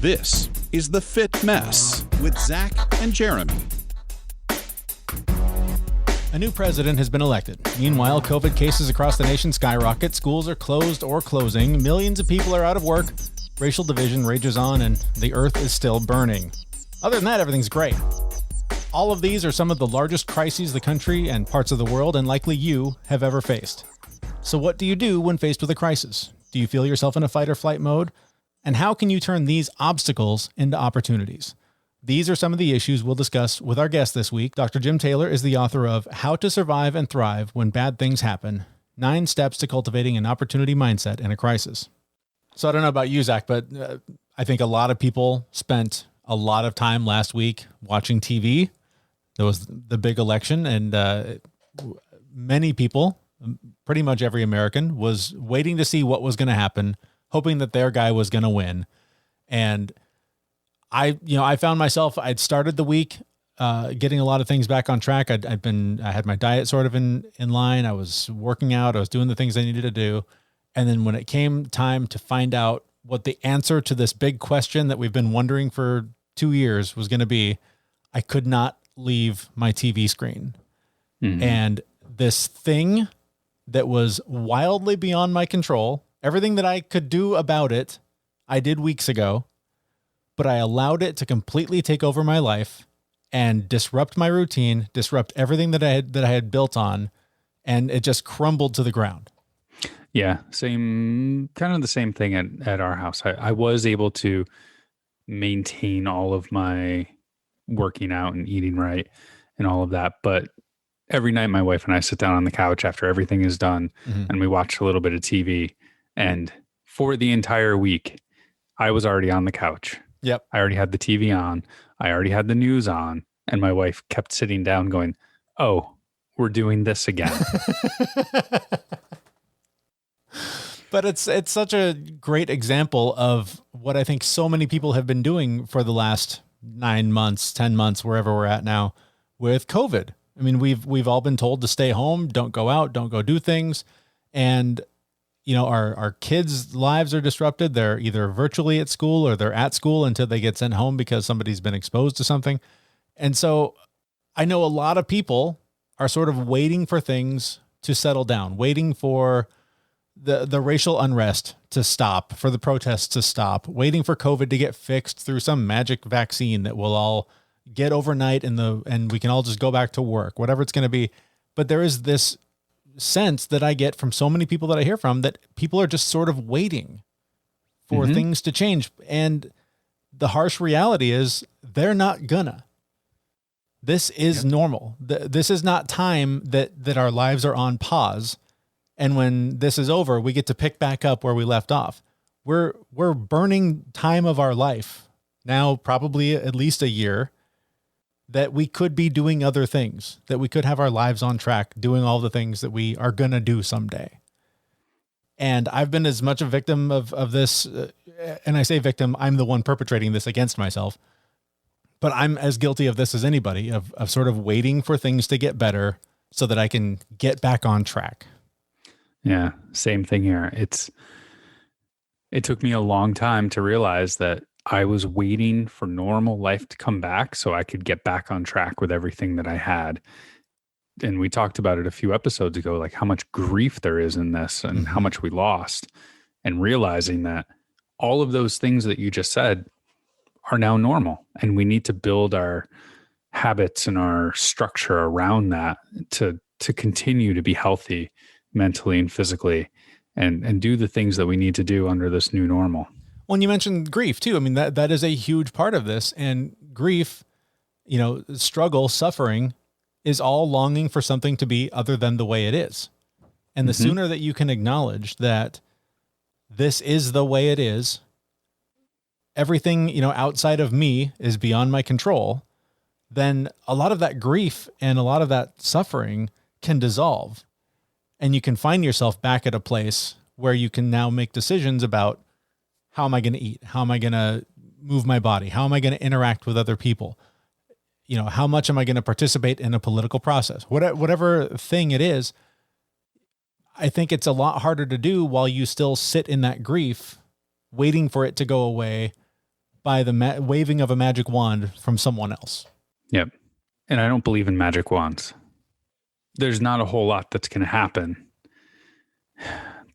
This is The Fit Mess with Zach and Jeremy. A new president has been elected. Meanwhile, COVID cases across the nation skyrocket. Schools are closed or closing. Millions of people are out of work. Racial division rages on, and the earth is still burning. Other than that, everything's great. All of these are some of the largest crises the country and parts of the world, and likely you, have ever faced. So what do you do when faced with a crisis? Do you feel yourself in a fight or flight mode? And how can you turn these obstacles into opportunities? These are some of the issues we'll discuss with our guest this week. Dr. Jim Taylor is the author of How to Survive and Thrive When Bad Things Happen, 9 Steps to Cultivating an Opportunity Mindset in a Crisis. So I don't know about you, Zach, but I think a lot of people spent a lot of time last week watching TV. There was the big election, and many people, pretty much every American, was waiting to see what was going to happen, hoping that their guy was going to win. And I found myself, I'd started the week getting a lot of things back on track. I had my diet sort of in line. I was working out. I was doing the things I needed to do. And then when it came time to find out what the answer to this big question that we've been wondering for 2 years was going to be, I could not leave my TV screen. Mm-hmm. And this thing that was wildly beyond my control, everything that I could do about it, I did weeks ago, but I allowed it to completely take over my life and disrupt my routine, disrupt everything that I had built on, and it just crumbled to the ground. Yeah, kind of the same thing at our house. I was able to maintain all of my working out and eating right and all of that, but every night my wife and I sit down on the couch after everything is done, mm-hmm. and we watch a little bit of TV. And for the entire week, I was already on the couch. Yep. I already had the TV on. I already had the news on. And my wife kept sitting down going, "Oh, we're doing this again." But it's such a great example of what I think so many people have been doing for the last 9 months, 10 months, wherever we're at now with COVID. I mean, we've all been told to stay home, don't go out, don't go do things. And our kids' lives are disrupted. They're either virtually at school or they're at school until they get sent home because somebody's been exposed to something. And so I know a lot of people are sort of waiting for things to settle down, waiting for the racial unrest to stop, for the protests to stop, waiting for COVID to get fixed through some magic vaccine that we'll all get overnight and we can all just go back to work, whatever it's going to be. But there is this sense that I get from so many people that I hear from that people are just sort of waiting for mm-hmm. things to change. And the harsh reality is they're not gonna. This is normal. This is not time that our lives are on pause. And when this is over, we get to pick back up where we left off. We're burning time of our life now, probably at least a year, that we could be doing other things, that we could have our lives on track, doing all the things that we are going to do someday. And I've been as much a victim of this, and I say victim, I'm the one perpetrating this against myself, but I'm as guilty of this as anybody, of sort of waiting for things to get better so that I can get back on track. Yeah, same thing here. It took me a long time to realize that I was waiting for normal life to come back so I could get back on track with everything that I had. And we talked about it a few episodes ago, like how much grief there is in this and mm-hmm. how much we lost, and realizing that all of those things that you just said are now normal. And we need to build our habits and our structure around that to continue to be healthy mentally and physically and do the things that we need to do under this new normal. When you mentioned grief too, I mean, that is a huge part of this. And grief, struggle, suffering is all longing for something to be other than the way it is. And the mm-hmm. sooner that you can acknowledge that this is the way it is, everything, outside of me is beyond my control, then a lot of that grief and a lot of that suffering can dissolve. And you can find yourself back at a place where you can now make decisions about, how am I going to eat? How am I going to move my body? How am I going to interact with other people? How much am I going to participate in a political process? Whatever thing it is, I think it's a lot harder to do while you still sit in that grief, waiting for it to go away, by the waving of a magic wand from someone else. Yep. And I don't believe in magic wands. There's not a whole lot that's going to happen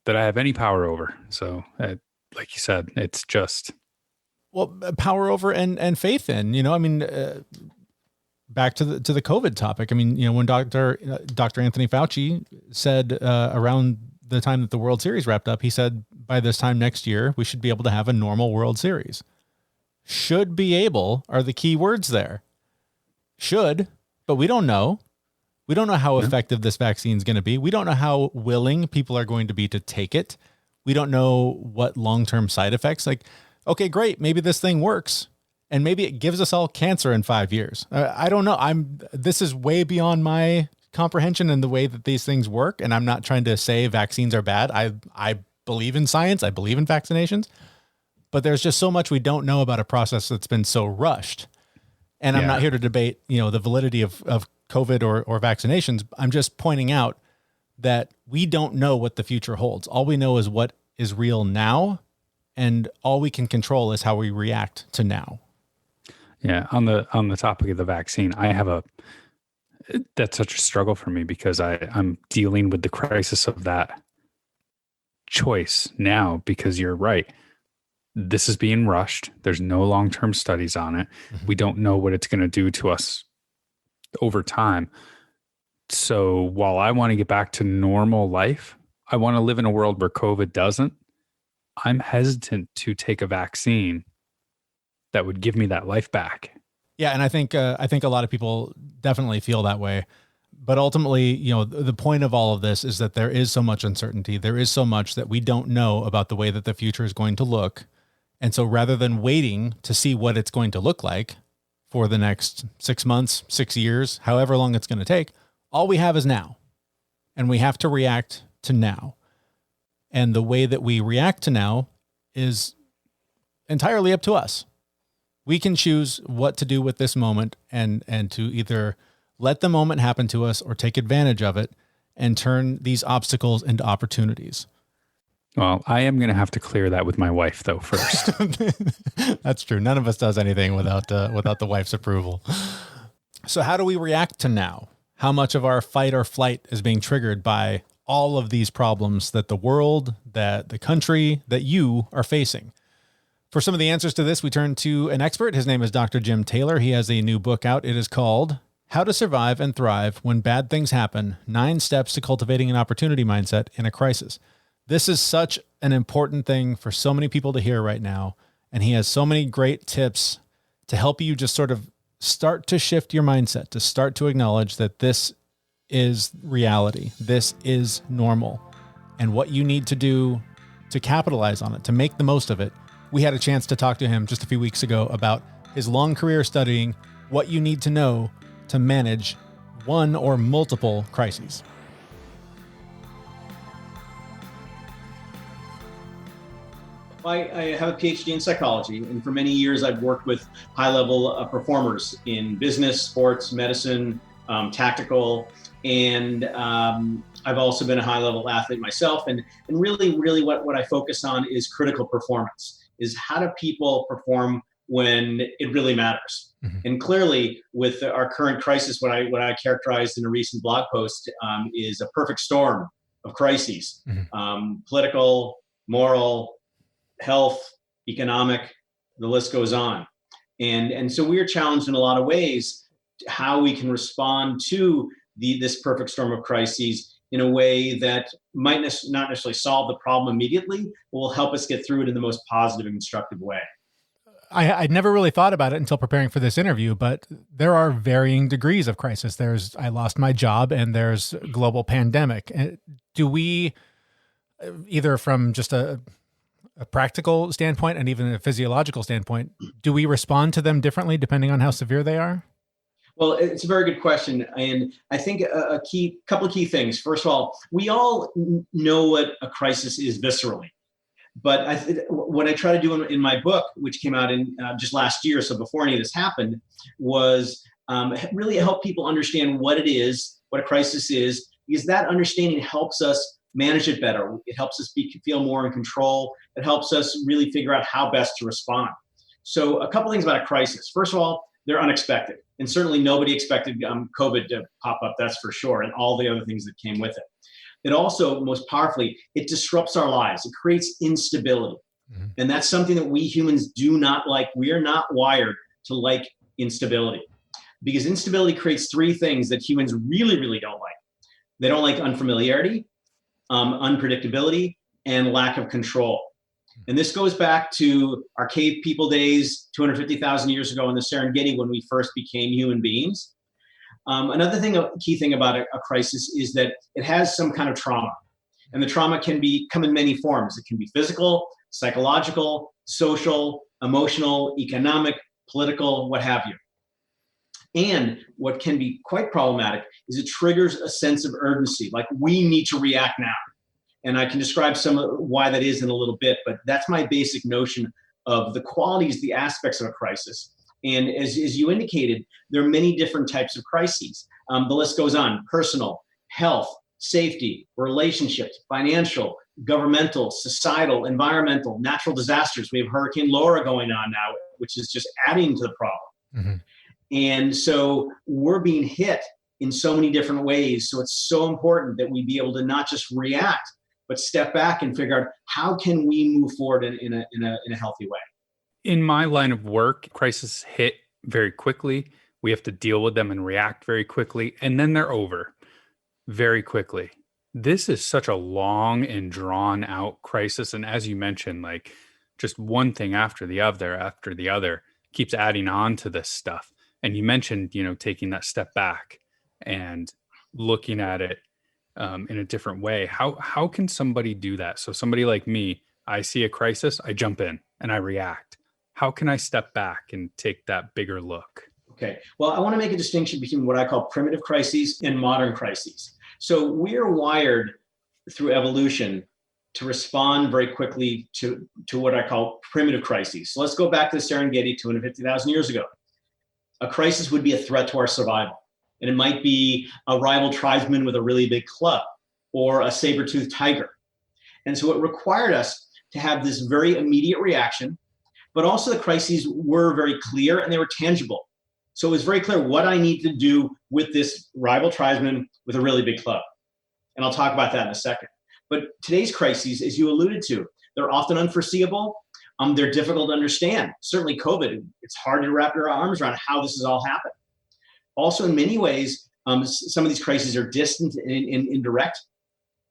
that I have any power over. So, like you said, it's just... Well, power over and faith in, back to the COVID topic. I mean, when Dr. Anthony Fauci said around the time that the World Series wrapped up, he said by this time next year, we should be able to have a normal World Series. Should be able are the key words there. Should, but we don't know. We don't know how effective this vaccine is going to be. We don't know how willing people are going to be to take it. We don't know what long-term side effects. Like, okay, great. Maybe this thing works. And maybe it gives us all cancer in 5 years. I don't know. This is way beyond my comprehension in the way that these things work. And I'm not trying to say vaccines are bad. I believe in science. I believe in vaccinations. But there's just so much we don't know about a process that's been so rushed. And I'm not here to debate, the validity of COVID or vaccinations. I'm just pointing out that we don't know what the future holds. All we know is what is real now. And all we can control is how we react to now. Yeah. On the topic of the vaccine, that's such a struggle for me because I'm dealing with the crisis of that choice now, because you're right. This is being rushed. There's no long-term studies on it. Mm-hmm. We don't know what it's going to do to us over time. So while I want to get back to normal life, I want to live in a world where COVID doesn't. I'm hesitant to take a vaccine that would give me that life back. Yeah. And I think a lot of people definitely feel that way, but ultimately, the point of all of this is that there is so much uncertainty. There is so much that we don't know about the way that the future is going to look. And so rather than waiting to see what it's going to look like for the next 6 months, 6 years, however long it's going to take, all we have is now, and we have to react to now. And the way that we react to now is entirely up to us. We can choose what to do with this moment and to either let the moment happen to us or take advantage of it and turn these obstacles into opportunities. Well, I am going to have to clear that with my wife, though, first. That's true. None of us does anything without the wife's approval. So how do we react to now? How much of our fight or flight is being triggered by all of these problems that the world, that the country, that you are facing? For some of the answers to this, we turn to an expert. His name is Dr. Jim Taylor. He has a new book out. It is called How to Survive and Thrive When Bad Things Happen, 9 Steps to Cultivating an Opportunity Mindset in a Crisis. This is such an important thing for so many people to hear right now. And he has so many great tips to help you just sort of start to shift your mindset, to start to acknowledge that this is reality. This is normal. And what you need to do to capitalize on it, to make the most of it. We had a chance to talk to him just a few weeks ago about his long career studying what you need to know to manage one or multiple crises. I have a PhD in psychology, and for many years I've worked with high-level performers in business, sports, medicine, tactical, and I've also been a high-level athlete myself. And really what I focus on is critical performance, is how do people perform when it really matters? Mm-hmm. And clearly, with our current crisis, what I characterized in a recent blog post is a perfect storm of crises, political, moral, health, economic, the list goes on. And so we are challenged in a lot of ways how we can respond to this perfect storm of crises in a way that might not necessarily solve the problem immediately, but will help us get through it in the most positive and constructive way. I'd never really thought about it until preparing for this interview, but there are varying degrees of crisis. I lost my job and there's global pandemic. Do we, either from just a practical standpoint and even a physiological standpoint, do we respond to them differently depending on how severe they are? Well, it's a very good question. And I think a couple of key things. First of all, we all know what a crisis is viscerally. But what I try to do in my book, which came out in just last year, so before any of this happened, was really help people understand what it is, what a crisis is, because that understanding helps us manage it better. It helps us feel more in control. It helps us really figure out how best to respond. So a couple things about a crisis. First of all, they're unexpected. And certainly nobody expected COVID to pop up, that's for sure, and all the other things that came with it. It also, most powerfully, it disrupts our lives. It creates instability. Mm-hmm. And that's something that we humans do not like. We are not wired to like instability, because instability creates three things that humans really, really don't like. They don't like unfamiliarity, unpredictability, and lack of control. And this goes back to our cave people days, 250,000 years ago in the Serengeti, when we first became human beings. Another thing, a key thing about a crisis is that it has some kind of trauma. And the trauma can come in many forms. It can be physical, psychological, social, emotional, economic, political, what have you. And what can be quite problematic is it triggers a sense of urgency, like we need to react now. And I can describe some of why that is in a little bit, but that's my basic notion of the qualities, the aspects of a crisis. And as you indicated, there are many different types of crises. The list goes on: personal, health, safety, relationships, financial, governmental, societal, environmental, natural disasters. We have Hurricane Laura going on now, which is just adding to the problem. Mm-hmm. And so we're being hit in so many different ways. So it's so important that we be able to not just react, but step back and figure out how can we move forward in a healthy way. In my line of work, crises hit very quickly. We have to deal with them and react very quickly, and then they're over very quickly. This is such a long and drawn out crisis. And as you mentioned, like just one thing after the other keeps adding on to this stuff. And you mentioned, taking that step back and looking at it in a different way. How can somebody do that? So somebody like me, I see a crisis, I jump in and I react. How can I step back and take that bigger look? Okay. Well, I want to make a distinction between what I call primitive crises and modern crises. So we are wired through evolution to respond very quickly to what I call primitive crises. So let's go back to the Serengeti 250,000 years ago. A crisis would be a threat to our survival. And it might be a rival tribesman with a really big club or a saber-toothed tiger. And so it required us to have this very immediate reaction, but also the crises were very clear and they were tangible. So it was very clear what I need to do with this rival tribesman with a really big club. And I'll talk about that in a second. But today's crises, as you alluded to, they're often unforeseeable. They're difficult to understand. Certainly COVID, it's hard to wrap your arms around how this has all happened. Also, in many ways, some of these crises are distant and indirect.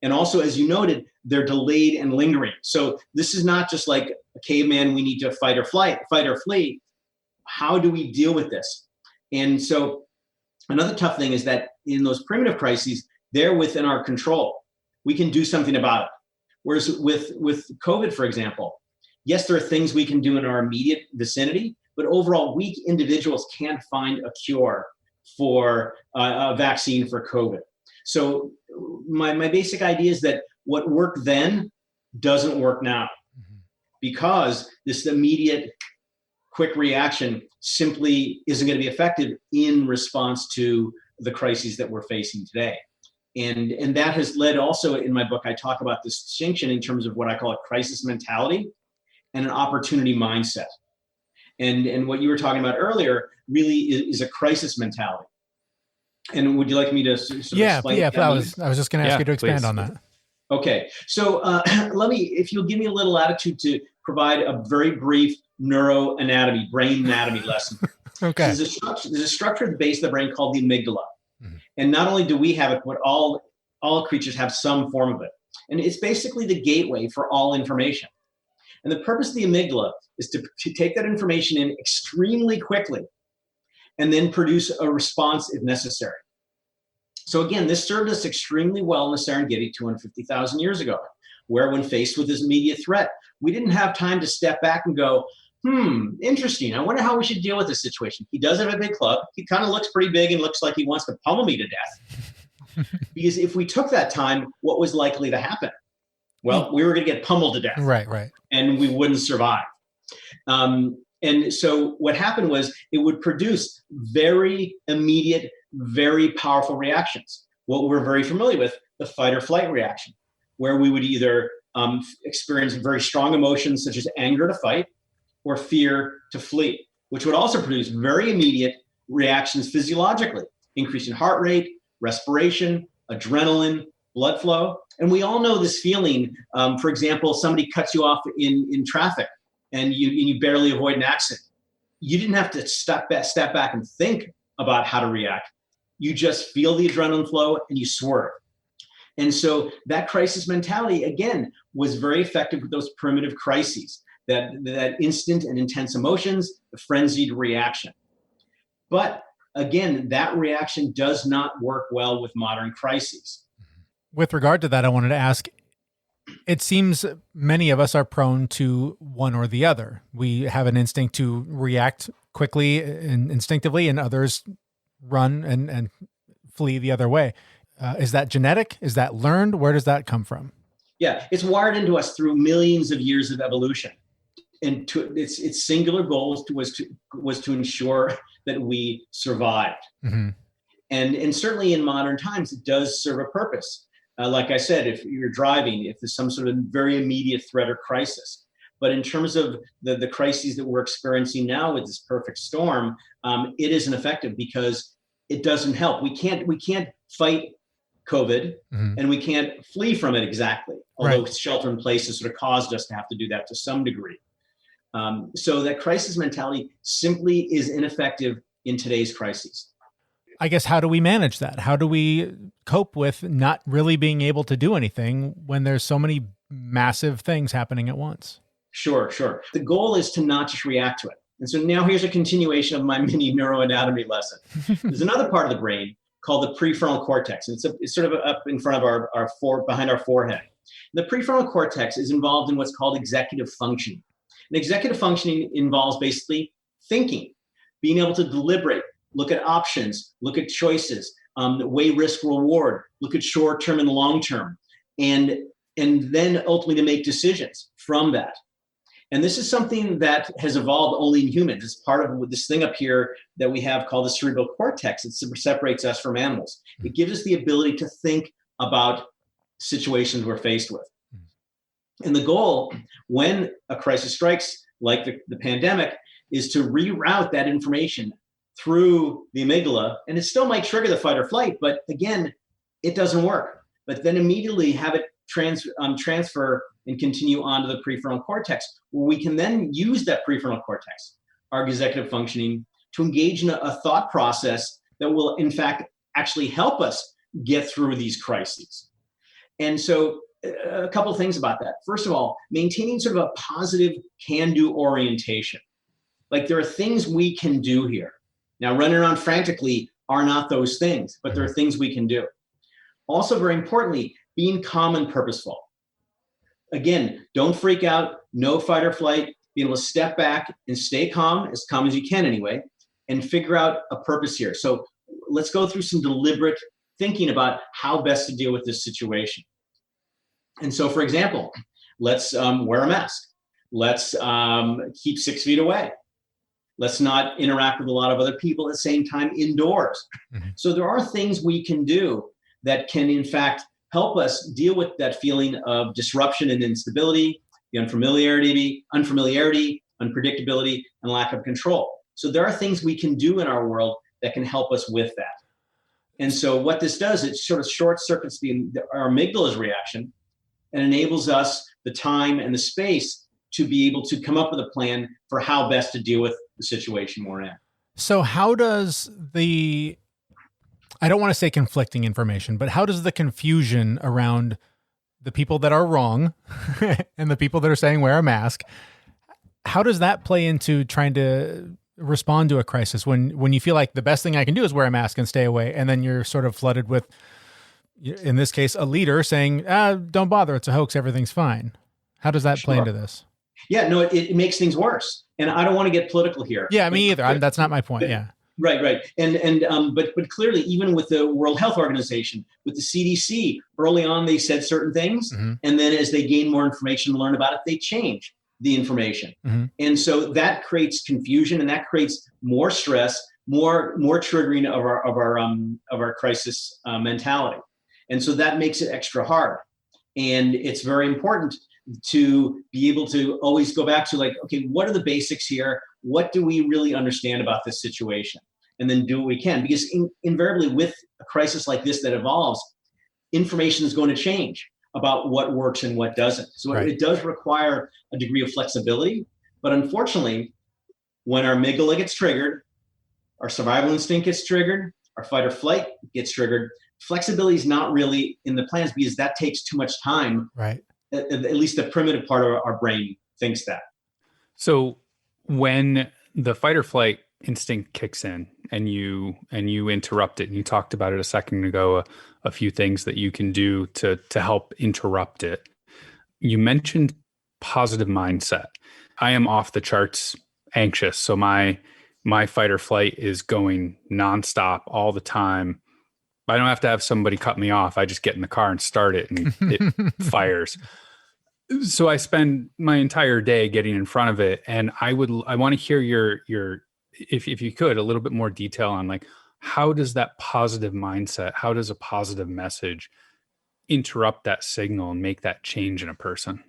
And also, as you noted, they're delayed and lingering. So this is not just like a caveman, we need to fight or flee. How do we deal with this? And so another tough thing is that in those primitive crises, they're within our control. We can do something about it. Whereas with COVID, for example, yes, there are things we can do in our immediate vicinity, but overall, we individuals can't find a cure for a vaccine for COVID. So my basic idea is that what worked then doesn't work now, because this immediate quick reaction simply isn't going to be effective in response to the crises that we're facing today. And that has led also, in my book, I talk about this distinction in terms of what I call a crisis mentality and an opportunity mindset. And what you were talking about earlier really is a crisis mentality. And would you like me to sort of explain? Yeah. I was just going to ask you to expand on that. Okay. So if you'll give me a little latitude to provide a very brief neuroanatomy, brain anatomy lesson. Okay. So there's a structure at the base of the brain called the amygdala. Mm-hmm. And not only do we have it, but all creatures have some form of it. And it's basically the gateway for all information. And the purpose of the amygdala is to take that information in extremely quickly and then produce a response if necessary. So again, this served us extremely well in the Serengeti 250,000 years ago, where when faced with this immediate threat, we didn't have time to step back and go, interesting. I wonder how we should deal with this situation. He does have a big club. He kind of looks pretty big and looks like he wants to pummel me to death. Because if we took that time, what was likely to happen? Well, we were going to get pummeled to death. Right. And we wouldn't survive. And so what happened was it would produce very immediate, very powerful reactions. What we're very familiar with, the fight or flight reaction, where we would either experience very strong emotions such as anger to fight, or fear to flee, which would also produce very immediate reactions physiologically, increase in heart rate, respiration, adrenaline, blood flow. And we all know this feeling. For example, somebody cuts you off in traffic and you barely avoid an accident. You didn't have to step back and think about how to react. You just feel the adrenaline flow and you swerve. And so that crisis mentality, again, was very effective with those primitive crises, that instant and intense emotions, the frenzied reaction. But again, that reaction does not work well with modern crises. With regard to that, I wanted to ask, it seems many of us are prone to one or the other. We have an instinct to react quickly and instinctively, and others run and flee the other way. Is that genetic? Is that learned? Where does that come from? Yeah, it's wired into us through millions of years of evolution. And its singular goal was to ensure that we survived. Mm-hmm. And certainly in modern times, it does serve a purpose. Like I said, if you're driving, if there's some sort of very immediate threat or crisis. But in terms of the crises that we're experiencing now with this perfect storm, it isn't effective because it doesn't help. We can't fight COVID, and we can't flee from it exactly, although right. Shelter in place has sort of caused us to have to do that to some degree. So that crisis mentality simply is ineffective in today's crises. I guess, how do we manage that? How do we cope with not really being able to do anything when there's so many massive things happening at once? Sure. The goal is to not just react to it. And so now here's a continuation of my mini neuroanatomy lesson. There's another part of the brain called the prefrontal cortex. And it's sort of up in front of behind our forehead. The prefrontal cortex is involved in what's called executive functioning. And executive functioning involves basically thinking, being able to deliberate, look at options, look at choices, weigh risk reward, look at short term and long term, and then ultimately to make decisions from that. And this is something that has evolved only in humans. It's part of this thing up here that we have called the cerebral cortex. It separates us from animals. It gives us the ability to think about situations we're faced with. And the goal, when a crisis strikes, like the pandemic, is to reroute that information through the amygdala. And it still might trigger the fight or flight, but again, it doesn't work. But then immediately have it transfer and continue on to the prefrontal cortex, where we can then use that prefrontal cortex, our executive functioning, to engage in a thought process that will, in fact, actually help us get through these crises. And so a couple of things about that. First of all, maintaining sort of a positive can-do orientation. Like, there are things we can do here. Now, running around frantically are not those things, but there are things we can do. Also, very importantly, being calm and purposeful. Again, don't freak out, no fight or flight, be able to step back and stay calm as you can anyway, and figure out a purpose here. So let's go through some deliberate thinking about how best to deal with this situation. And so, for example, let's wear a mask. Let's keep 6 feet away. Let's not interact with a lot of other people at the same time indoors. Mm-hmm. So there are things we can do that can, in fact, help us deal with that feeling of disruption and instability, the unfamiliarity, unpredictability, and lack of control. So there are things we can do in our world that can help us with that. And so what this does, it sort of short circuits our amygdala's reaction and enables us the time and the space to be able to come up with a plan for how best to deal with the situation we're in. So how does I don't want to say conflicting information, but how does the confusion around the people that are wrong and the people that are saying wear a mask, how does that play into trying to respond to a crisis when you feel like the best thing I can do is wear a mask and stay away, and then you're sort of flooded with, in this case, a leader saying, don't bother, it's a hoax, everything's fine. How does that play into this? Yeah, no, it makes things worse. And I don't want to get political here. Yeah, me either. That's not my point. Yeah. Right. But clearly, even with the World Health Organization, with the CDC, early on they said certain things, mm-hmm. and then as they gain more information and learn about it, they change the information. Mm-hmm. And so that creates confusion, and that creates more stress, more triggering of our crisis mentality. And so that makes it extra hard. And it's very important to be able to always go back to like, okay, what are the basics here? What do we really understand about this situation? And then do what we can, because invariably with a crisis like this that evolves, information is going to change about what works and what doesn't. So Right. it does require a degree of flexibility. But unfortunately, when our amygdala gets triggered, our survival instinct gets triggered, our fight or flight gets triggered, flexibility is not really in the plans because that takes too much time. Right. At least the primitive part of our brain thinks that. So when the fight or flight instinct kicks in and you interrupt it, and you talked about it a second ago, a few things that you can do to help interrupt it. You mentioned positive mindset. I am off the charts anxious, so my fight or flight is going nonstop all the time. I don't have to have somebody cut me off. I just get in the car and start it, and it fires. So I spend my entire day getting in front of it, and I want to hear your if you could, a little bit more detail on like, how does that positive mindset, how does a positive message interrupt that signal and make that change in a person?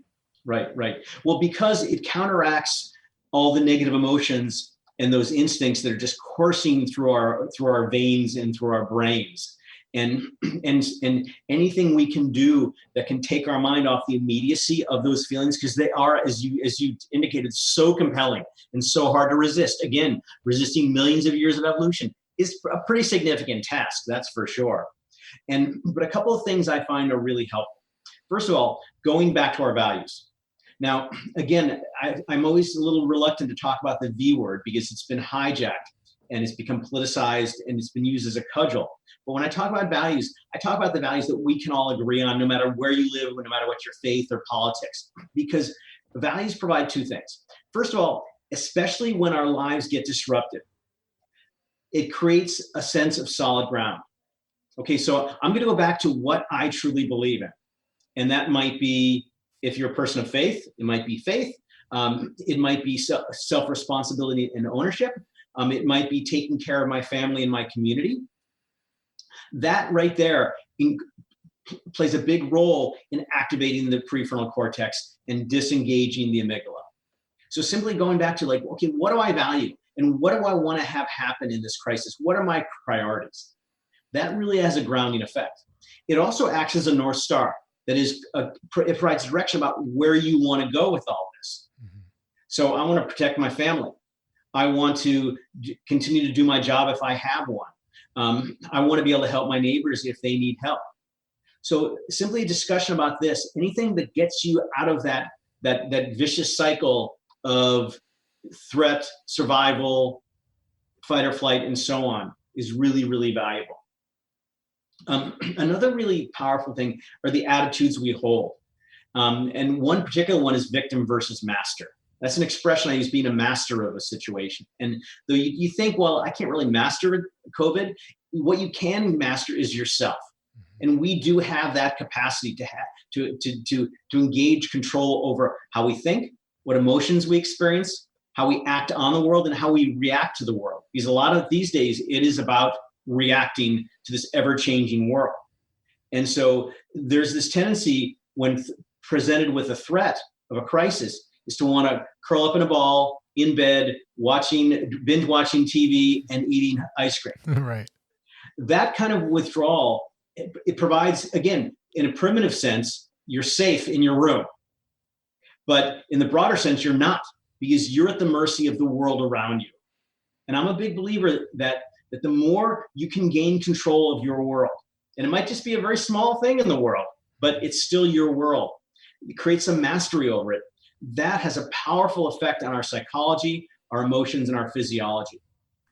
Right. Well, because it counteracts all the negative emotions and those instincts that are just coursing through our veins and through our brains. And anything we can do that can take our mind off the immediacy of those feelings, because they are, as you indicated, so compelling and so hard to resist. Again, resisting millions of years of evolution is a pretty significant task, that's for sure. But a couple of things I find are really helpful. First of all, going back to our values. Now, again, I'm always a little reluctant to talk about the V word because it's been hijacked and it's become politicized and it's been used as a cudgel. But when I talk about values, I talk about the values that we can all agree on, no matter where you live, no matter what your faith or politics, because values provide two things. First of all, especially when our lives get disrupted, it creates a sense of solid ground. Okay, so I'm going to go back to what I truly believe in. And that might be, if you're a person of faith, it might be faith. It might be self-responsibility and ownership. It might be taking care of my family and my community. That right there plays a big role in activating the prefrontal cortex and disengaging the amygdala. So simply going back to like, okay, what do I value? And what do I want to have happen in this crisis? What are my priorities? That really has a grounding effect. It also acts as a North Star. That is, it provides direction about where you want to go with all this. Mm-hmm. So I want to protect my family. I want to continue to do my job if I have one. I want to be able to help my neighbors if they need help. So simply a discussion about this, anything that gets you out of that vicious cycle of threat, survival, fight or flight, and so on, is really, really valuable. Another really powerful thing are the attitudes we hold. And one particular one is victim versus master. That's an expression I use, being a master of a situation. And though you think, well, I can't really master COVID, what you can master is yourself. And we do have that capacity to engage control over how we think, what emotions we experience, how we act on the world, and how we react to the world. Because a lot of these days, it is about reacting to this ever-changing world. And so there's this tendency when presented with a threat of a crisis is to want to curl up in a ball in bed, binge watching TV and eating ice cream. Right. That kind of withdrawal, it provides, again, in a primitive sense, you're safe in your room. But in the broader sense, you're not, because you're at the mercy of the world around you. And I'm a big believer that the more you can gain control of your world, and it might just be a very small thing in the world, but it's still your world. It creates some mastery over it. That has a powerful effect on our psychology, our emotions, and our physiology.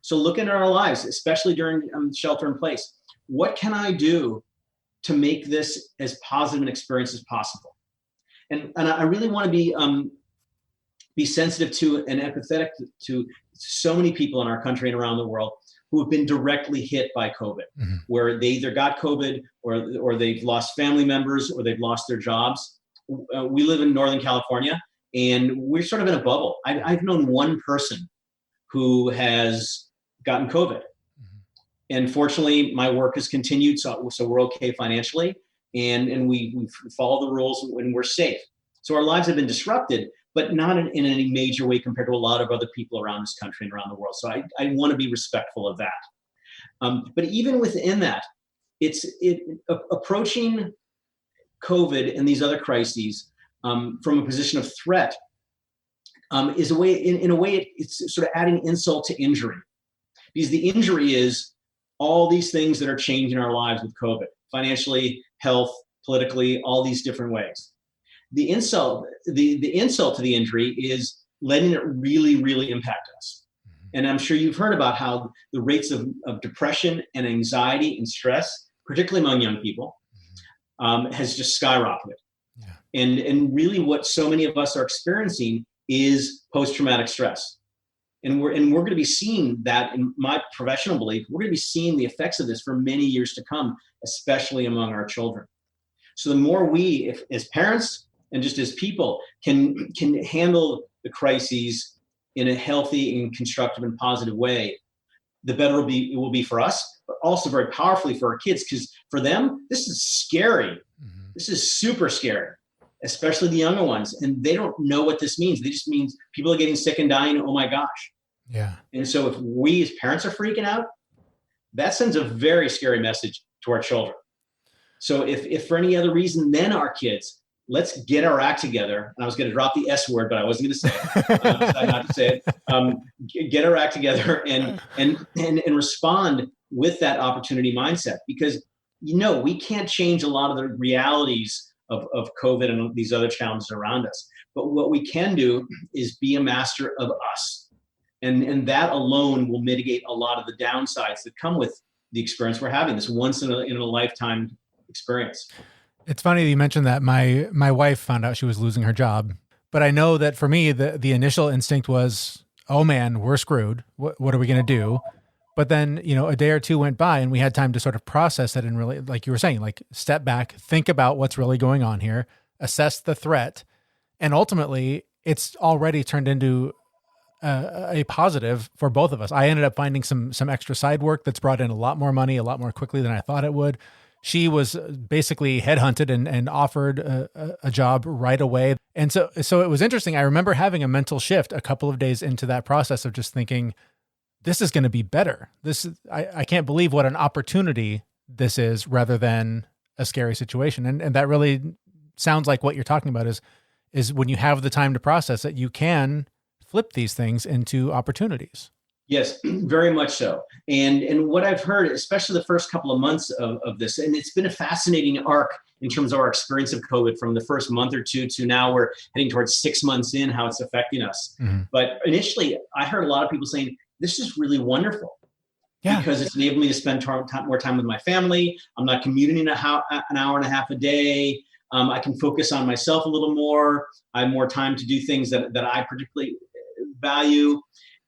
So looking at our lives, especially during shelter in place, what can I do to make this as positive an experience as possible? And I really want to be sensitive to and empathetic to so many people in our country and around the world who have been directly hit by COVID, mm-hmm. where they either got COVID or they've lost family members or they've lost their jobs. We live in Northern California, and we're sort of in a bubble. I've known one person who has gotten COVID. Mm-hmm. And fortunately, my work has continued, so we're okay financially, and we follow the rules and we're safe. So our lives have been disrupted, but not in any major way compared to a lot of other people around this country and around the world. So I want to be respectful of that. But even within that, approaching COVID and these other crises from a position of threat is a way, in a way, it's sort of adding insult to injury. Because the injury is all these things that are changing our lives with COVID, financially, health, politically, all these different ways. The insult to the injury is letting it really, really impact us. And I'm sure you've heard about how the rates of depression and anxiety and stress, particularly among young people, has just skyrocketed. Yeah. And really what so many of us are experiencing is post-traumatic stress. And we're going to be seeing that, in my professional belief, we're going to be seeing the effects of this for many years to come, especially among our children. So the more we, as parents and just as people, can handle the crises in a healthy and constructive and positive way, the better it will be for us, but also very powerfully for our kids, because for them, this is scary. Mm-hmm. This is super scary, especially the younger ones. And they don't know what this means. It just means people are getting sick and dying. Oh my gosh. Yeah. And so if we as parents are freaking out, that sends a very scary message to our children. So if for any other reason, then our kids, let's get our act together. And I was going to drop the S word, but I wasn't going to say it. Decided not to say it. Get our act together and respond with that opportunity mindset, because we can't change a lot of the realities of COVID and these other challenges around us. But what we can do is be a master of us. And that alone will mitigate a lot of the downsides that come with the experience we're having, this once in a lifetime experience. It's funny that you mentioned that. My wife found out she was losing her job, but I know that for me, the initial instinct was, oh man, we're screwed. What are we going to do? But then, a day or two went by and we had time to sort of process it and really, like you were saying, like step back, think about what's really going on here, assess the threat. And ultimately it's already turned into a positive for both of us. I ended up finding some extra side work that's brought in a lot more money, a lot more quickly than I thought it would. She was basically headhunted and offered a job right away. And so it was interesting. I remember having a mental shift a couple of days into that process of just thinking, this is going to be better. I can't believe what an opportunity this is rather than a scary situation. And that really sounds like what you're talking about is when you have the time to process it, you can flip these things into opportunities. Yes, very much so. And what I've heard, especially the first couple of months of this, and it's been a fascinating arc in terms of our experience of COVID from the first month or two to now we're heading towards 6 months in, how it's affecting us. Mm-hmm. But initially, I heard a lot of people saying, this is really wonderful. Yeah. Because it's enabled me to spend more time with my family. I'm not commuting an hour and a half a day. I can focus on myself a little more. I have more time to do things that I particularly value.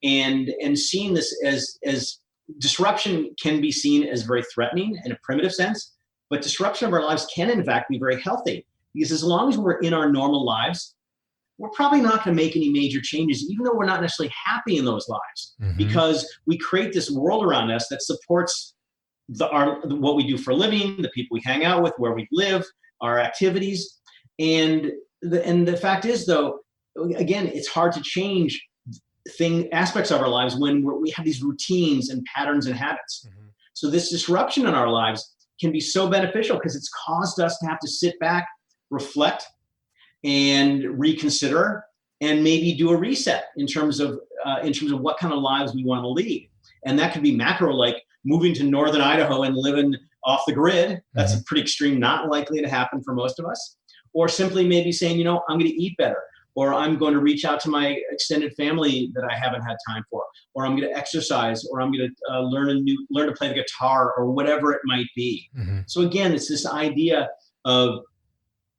And seeing this as disruption can be seen as very threatening in a primitive sense, but disruption of our lives can in fact be very healthy, because as long as we're in our normal lives, we're probably not going to make any major changes, even though we're not necessarily happy in those lives, mm-hmm. because we create this world around us that supports what we do for a living, the people we hang out with, where we live, our activities. And the fact is, though, again, it's hard to change aspects of our lives when we have these routines and patterns and habits. Mm-hmm. So this disruption in our lives can be so beneficial because it's caused us to have to sit back, reflect, and reconsider, and maybe do a reset in terms of what kind of lives we want to lead. And that could be macro, like moving to northern Idaho and living off the grid. That's mm-hmm. pretty extreme, not likely to happen for most of us. Or simply maybe saying, I'm going to eat better. Or I'm going to reach out to my extended family that I haven't had time for, or I'm going to exercise, or I'm going to learn to play the guitar, or whatever it might be. Mm-hmm. So again, it's this idea of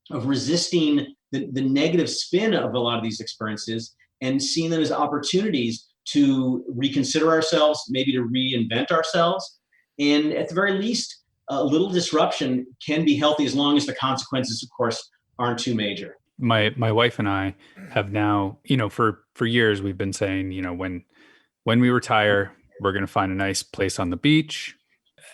resisting the negative spin of a lot of these experiences and seeing them as opportunities to reconsider ourselves, maybe to reinvent ourselves. And at the very least, a little disruption can be healthy as long as the consequences, of course, aren't too major. My wife and I have now, for years we've been saying, when we retire, we're going to find a nice place on the beach,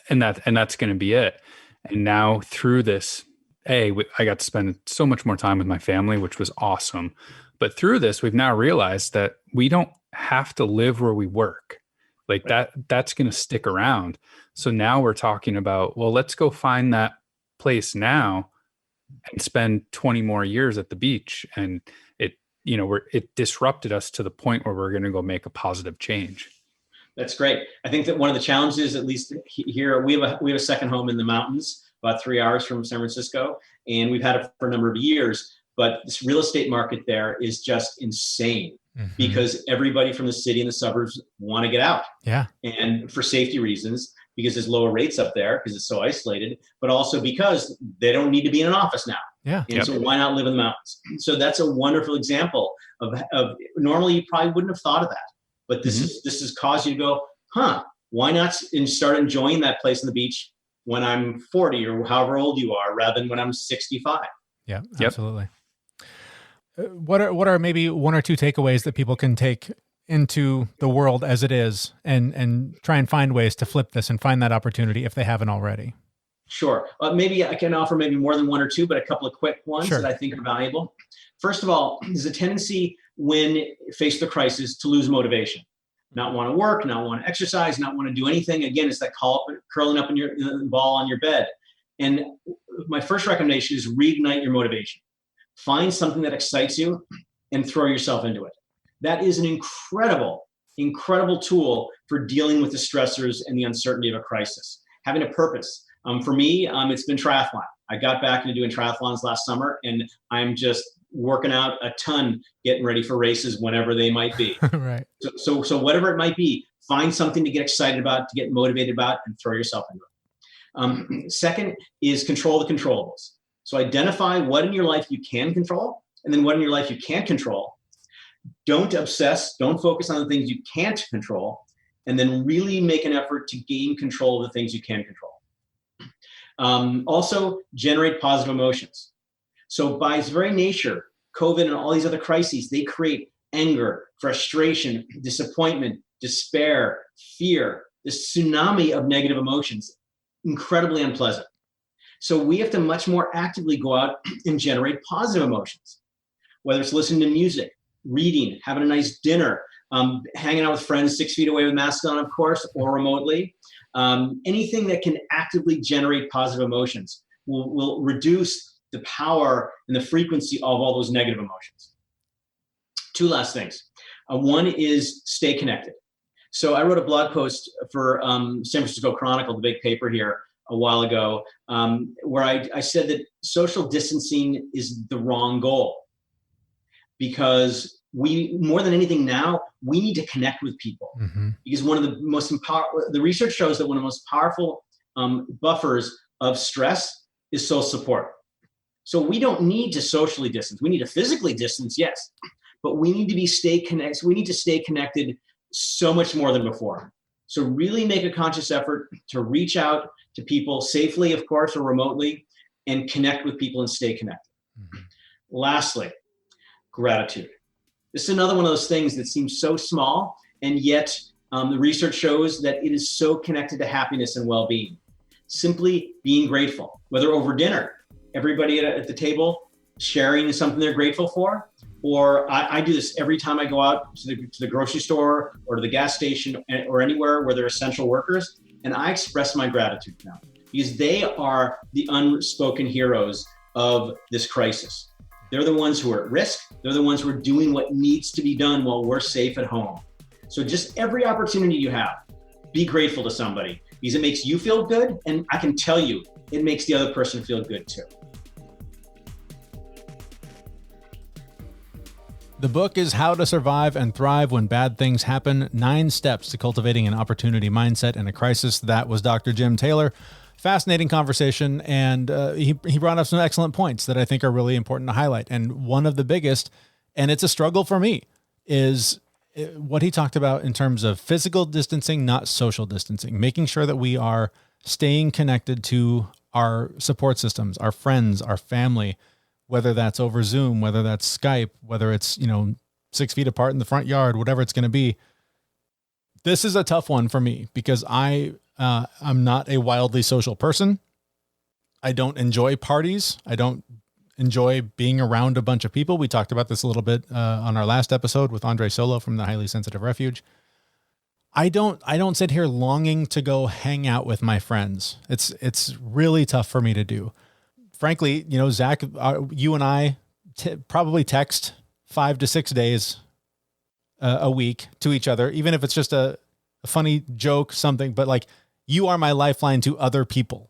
and that's going to be it. And now through this I got to spend so much more time with my family, which was awesome. But through this, we've now realized that we don't have to live where we work. Like that's going to stick around. So now we're talking about, well, let's go find that place now and spend 20 more years at the beach. And it disrupted us to the point where we're going to go make a positive change. That's great. I think that one of the challenges, at least here, we have a second home in the mountains, about 3 hours from San Francisco, and we've had it for a number of years. But this real estate market there is just insane because everybody from the city and the suburbs want to get out. Yeah. And for safety reasons, because there's lower rates up there because it's so isolated, but also because they don't need to be in an office now. Yeah. And so why not live in the mountains? So that's a wonderful example of normally you probably wouldn't have thought of that. But this has caused you to go, why not start enjoying that place on the beach when I'm 40 or however old you are, rather than when I'm 65? Yeah, absolutely. What are maybe one or two takeaways that people can take into the world as it is and try and find ways to flip this and find that opportunity if they haven't already? Sure. Maybe I can offer maybe more than one or two, but a couple of quick ones that I think are valuable. First of all, there's a tendency when faced with a crisis to lose motivation, not want to work, not want to exercise, not want to do anything. Again, it's that curling up in your ball on your bed. And my first recommendation is reignite your motivation. Find something that excites you and throw yourself into it. That is an incredible, incredible tool for dealing with the stressors and the uncertainty of a crisis. Having a purpose. For me, it's been triathlon. I got back into doing triathlons last summer, and I'm just working out a ton, getting ready for races whenever they might be. Right. So whatever it might be, find something to get excited about, to get motivated about, and throw yourself into it. Second is control the controllables. So identify what in your life you can control, and then what in your life you can't control. Don't obsess. Don't focus on the things you can't control, and then really make an effort to gain control of the things you can control. Also, generate positive emotions. So by its very nature, COVID and all these other crises, they create anger, frustration, disappointment, despair, fear, this tsunami of negative emotions, incredibly unpleasant. So we have to much more actively go out and generate positive emotions, whether it's listening to music, reading, having a nice dinner, hanging out with friends 6 feet away with masks on, of course, or remotely. Anything that can actively generate positive emotions will reduce the power and the frequency of all those negative emotions. Two last things. One is stay connected. So I wrote a blog post for San Francisco Chronicle, the big paper here, a while ago, where I said that social distancing is the wrong goal, because we, more than anything now, we need to connect with people. Because one of the most the research shows that one of the most powerful buffers of stress is social support. So we don't need to socially distance. We need to physically distance, yes, but we need to stay connected. We need to stay connected so much more than before. So really make a conscious effort to reach out to people safely, of course, or remotely, and connect with people and stay connected. Lastly, gratitude. This is another one of those things that seems so small, and yet the research shows that it is so connected to happiness and well-being. Simply being grateful, whether over dinner, everybody at the table sharing something they're grateful for, or I do this every time I go out to the grocery store or to the gas station or anywhere where there are essential workers, and I express my gratitude now, because they are the unspoken heroes of this crisis. They're the ones who are at risk. They're the ones who are doing what needs to be done while we're safe at home. So just every opportunity you have, be grateful to somebody, because it makes you feel good, and I can tell you, it makes the other person feel good too. The book is How to Survive and Thrive When Bad Things Happen, 9 Steps to Cultivating an Opportunity Mindset in a Crisis. That was Dr. Jim Taylor. Fascinating conversation, and he brought up some excellent points that I think are really important to highlight. And one of the biggest, and it's a struggle for me, is what he talked about in terms of physical distancing, not social distancing, making sure that we are staying connected to our support systems, our friends, our family, whether that's over Zoom, whether that's Skype, whether it's, 6 feet apart in the front yard, whatever it's going to be. This is a tough one for me because I'm not a wildly social person. don't enjoy parties. I don't enjoy being around a bunch of people. We talked about this a little bit on our last episode with Andre Solo from the Highly Sensitive Refuge. I don't sit here longing to go hang out with my friends. It's really tough for me to do. Frankly, Zach, you and I probably text 5 to 6 days a week to each other, even if it's just a funny joke, something, but like you are my lifeline to other people.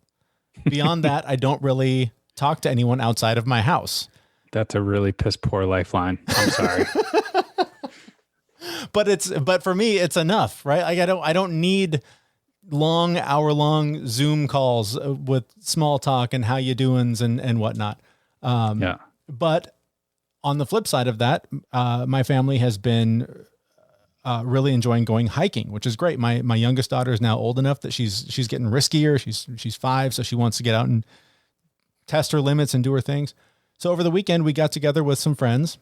Beyond that, I don't really talk to anyone outside of my house. That's a really piss poor lifeline. I'm sorry. But for me, it's enough, right? Like I don't need long hour-long Zoom calls with small talk and how you doings and whatnot. Yeah. But on the flip side of that, my family has been really enjoying going hiking, which is great. My youngest daughter is now old enough that she's getting riskier. She's 5, so she wants to get out and test her limits and do her things. So over the weekend, we got together with some friends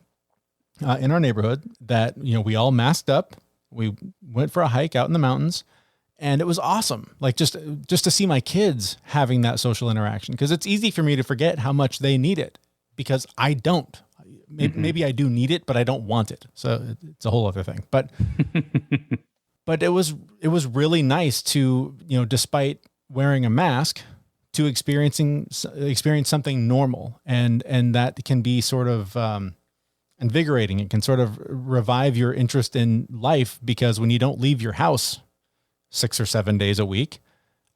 in our neighborhood that, we all masked up. We went for a hike out in the mountains, and it was awesome. Like just to see my kids having that social interaction, because it's easy for me to forget how much they need it because I don't. Maybe I do need it, but I don't want it. So it's a whole other thing. But but it was really nice to, despite wearing a mask, to experience something normal, and that can be sort of invigorating. It can sort of revive your interest in life, because when you don't leave your house 6 or 7 days a week,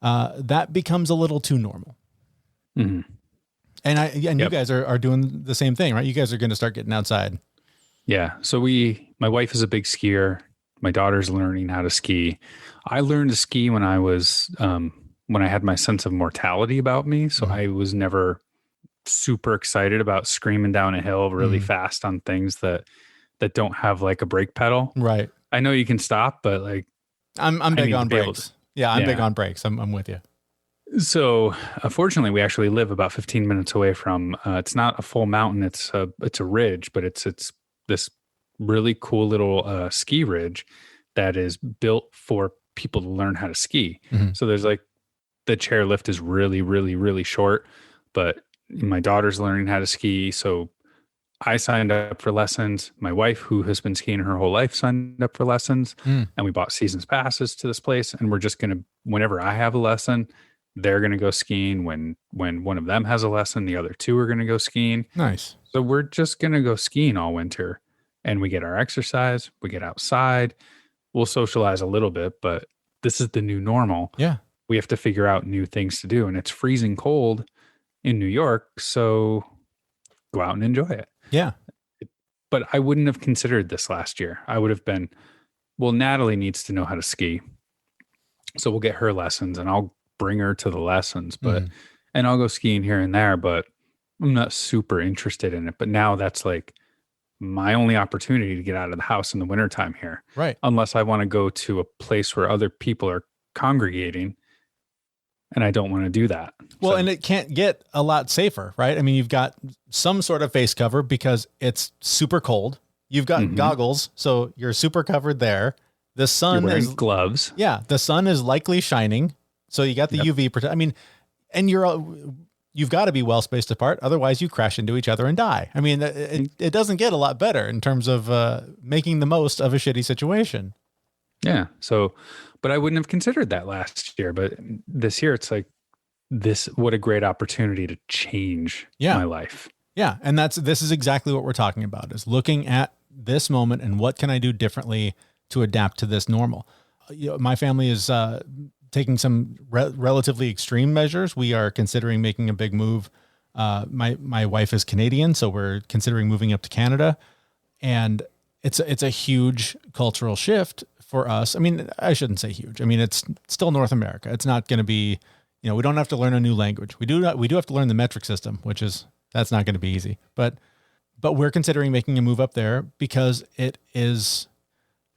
that becomes a little too normal. Mm-hmm. And you guys are doing the same thing, right? You guys are going to start getting outside. Yeah. So my wife is a big skier. My daughter's learning how to ski. I learned to ski when I was, when I had my sense of mortality about me. So I was never super excited about screaming down a hill really fast on things that don't have like a brake pedal. Right. I know you can stop, but like, I'm big on brakes. I'm big on brakes. I'm with you. So fortunately, we actually live about 15 minutes away from, it's not a full mountain. It's a ridge, but it's this really cool little ski ridge that is built for people to learn how to ski. Mm-hmm. So there's like, the chairlift is really, really, really short, but my daughter's learning how to ski. So I signed up for lessons. My wife, who has been skiing her whole life, signed up for lessons, and we bought seasons passes to this place. And we're just going to, whenever I have a lesson, they're going to go skiing. When one of them has a lesson, the other two are going to go skiing. Nice. So we're just going to go skiing all winter, and we get our exercise. We get outside. We'll socialize a little bit, but this is the new normal. Yeah. We have to figure out new things to do, and it's freezing cold in New York. So go out and enjoy it. Yeah. But I wouldn't have considered this last year. I would have been, well, Natalie needs to know how to ski, so we'll get her lessons, and I'll bring her to the lessons, but and I'll go skiing here and there, but I'm not super interested in it. But now that's like my only opportunity to get out of the house in the wintertime here. Right. Unless I want to go to a place where other people are congregating, and I don't want to do that. Well, and it can't get a lot safer, right? I mean, you've got some sort of face cover because it's super cold. You've got goggles, so you're super covered there. The sun you're wearing is gloves. Yeah, the sun is likely shining. So you got the UV protection. I mean, and you've got to be well spaced apart. Otherwise you crash into each other and die. I mean, it doesn't get a lot better in terms of making the most of a shitty situation. Yeah. So, but I wouldn't have considered that last year, but this year it's like what a great opportunity to change my life. Yeah. And this is exactly what we're talking about, is looking at this moment and what can I do differently to adapt to this normal. My family is, taking some relatively extreme measures. We are considering making a big move. My wife is Canadian, so we're considering moving up to Canada, and it's a huge cultural shift for us. I mean, I shouldn't say huge. I mean, it's still North America. It's not going to be, we don't have to learn a new language. We do have to learn the metric system, that's not going to be easy. But we're considering making a move up there because it is,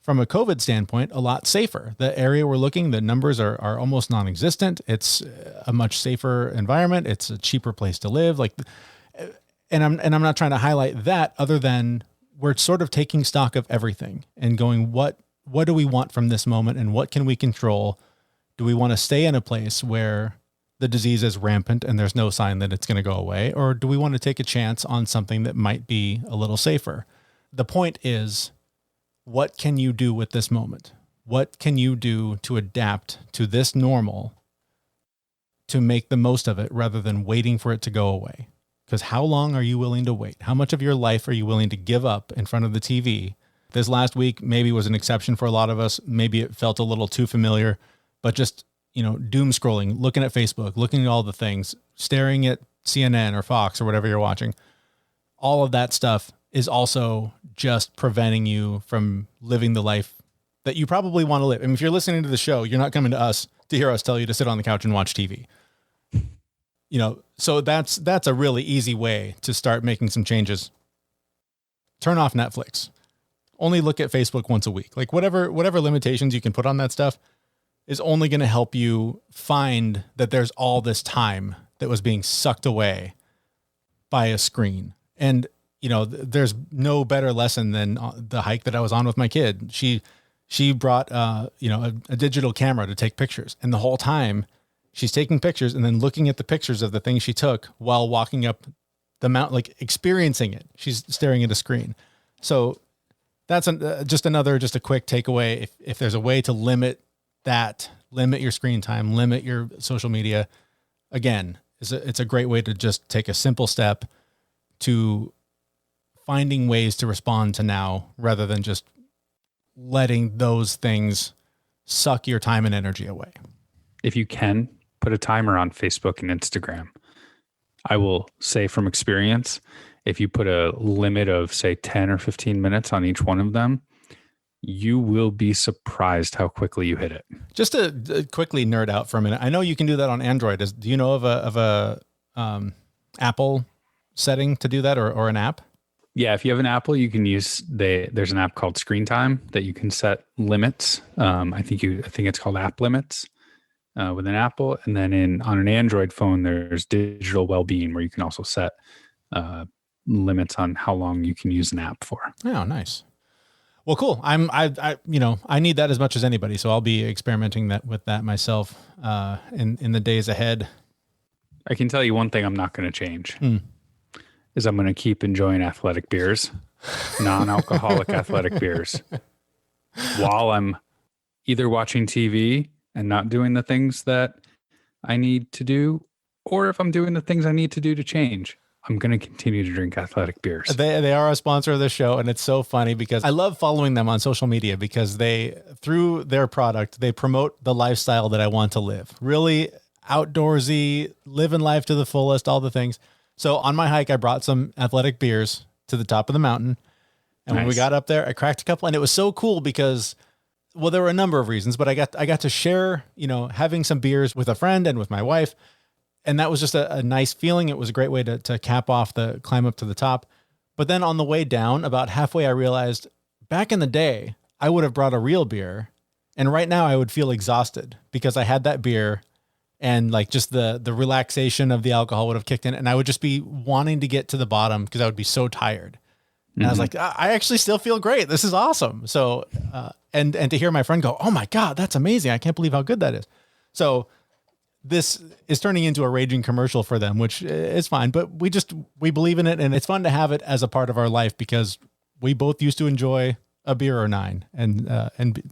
from a COVID standpoint, a lot safer. The area we're looking, the numbers are almost non-existent. It's a much safer environment. It's a cheaper place to live. And I'm not trying to highlight that, other than we're sort of taking stock of everything and going, what do we want from this moment, and what can we control? Do we want to stay in a place where the disease is rampant and there's no sign that it's going to go away? Or do we want to take a chance on something that might be a little safer? The point is, what can you do with this moment? What can you do to adapt to this normal to make the most of it rather than waiting for it to go away? Because how long are you willing to wait? How much of your life are you willing to give up in front of the TV? This last week maybe was an exception for a lot of us. Maybe it felt a little too familiar, but just, doom scrolling, looking at Facebook, looking at all the things, staring at CNN or Fox or whatever you're watching. All of that stuff is also just preventing you from living the life that you probably want to live. I mean, if you're listening to the show, you're not coming to us to hear us tell you to sit on the couch and watch TV. So that's a really easy way to start making some changes. Turn off Netflix. Only look at Facebook once a week. Like whatever limitations you can put on that stuff is only going to help you find that there's all this time that was being sucked away by a screen. And, there's no better lesson than the hike that I was on with my kid. She brought, a digital camera to take pictures. And the whole time she's taking pictures and then looking at the pictures of the things she took while walking up the mountain, like experiencing it. She's staring at a screen. So that's just a quick takeaway. If there's a way to limit your screen time, limit your social media, again, it's a great way to just take a simple step to finding ways to respond to now rather than just letting those things suck your time and energy away. If you can, put a timer on Facebook and Instagram. I will say from experience, if you put a limit of say 10 or 15 minutes on each one of them, you will be surprised how quickly you hit it. Just to quickly nerd out for a minute. I know you can do that on Android. Do you know of a Apple setting to do that or an app? Yeah, if you have an Apple, you can use there's an app called Screen Time that you can set limits. I think it's called App Limits with an Apple, and then on an Android phone, there's Digital Wellbeing where you can also set limits on how long you can use an app for. Oh, nice. Well, cool. I need that as much as anybody, so I'll be experimenting with that myself in the days ahead. I can tell you one thing I'm not going to change. Is I'm going to keep enjoying athletic beers, non-alcoholic athletic beers, while I'm either watching TV and not doing the things that I need to do, or if I'm doing the things I need to do to change, I'm going to continue to drink athletic beers. They are a sponsor of the show, and it's so funny because I love following them on social media because through their product, they promote the lifestyle that I want to live. Really outdoorsy, living life to the fullest, all the things. So on my hike, I brought some athletic beers to the top of the mountain. And when we got up there, I cracked a couple, and it was so cool because, well, there were a number of reasons, but I got to share, having some beers with a friend and with my wife. And that was just a nice feeling. It was a great way to cap off the climb up to the top. But then on the way down, about halfway, I realized back in the day, I would have brought a real beer. And right now I would feel exhausted because I had that beer and like just the relaxation of the alcohol would have kicked in, and I would just be wanting to get to the bottom because I would be so tired. And I was like, I actually still feel great. This is awesome. So, and to hear my friend go, oh my God, that's amazing. I can't believe how good that is. So this is turning into a raging commercial for them, which is fine, but we believe in it, and it's fun to have it as a part of our life because we both used to enjoy a beer or nine, and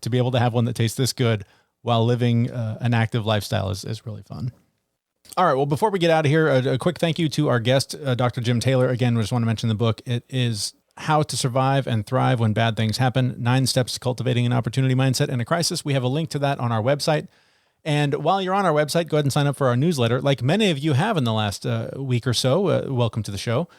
to be able to have one that tastes this good while living an active lifestyle is really fun. All right. Well, before we get out of here, a quick thank you to our guest, Dr. Jim Taylor. Again, we just want to mention the book. It is How to Survive and Thrive When Bad Things Happen, 9 Steps to Cultivating an Opportunity Mindset in a Crisis. We have a link to that on our website. And while you're on our website, go ahead and sign up for our newsletter. Like many of you have in the last week or so, welcome to the show.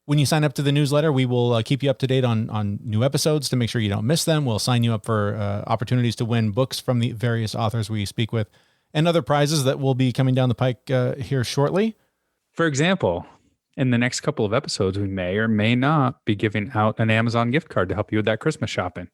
When you sign up to the newsletter, we will keep you up to date on new episodes to make sure you don't miss them. We'll sign you up for opportunities to win books from the various authors we speak with and other prizes that will be coming down the pike here shortly. For example, in the next couple of episodes, we may or may not be giving out an Amazon gift card to help you with that Christmas shopping.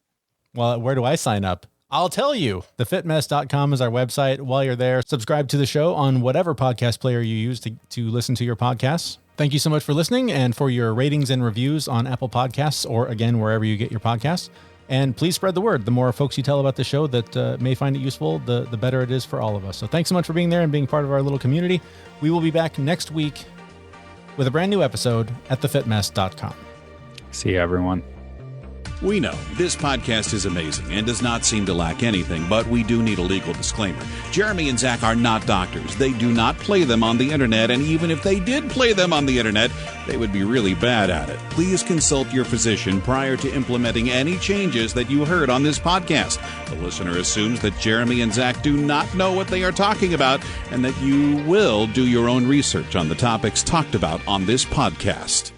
Well, where do I sign up? I'll tell you. Thefitmess.com is our website. While you're there, subscribe to the show on whatever podcast player you use to listen to your podcasts. Thank you so much for listening and for your ratings and reviews on Apple Podcasts or, again, wherever you get your podcasts. And please spread the word. The more folks you tell about the show that may find it useful, the better it is for all of us. So thanks so much for being there and being part of our little community. We will be back next week with a brand new episode at thefitmess.com. See you, everyone. We know this podcast is amazing and does not seem to lack anything, but we do need a legal disclaimer. Jeremy and Zach are not doctors. They do not play them on the internet, and even if they did play them on the internet, they would be really bad at it. Please consult your physician prior to implementing any changes that you heard on this podcast. The listener assumes that Jeremy and Zach do not know what they are talking about and that you will do your own research on the topics talked about on this podcast.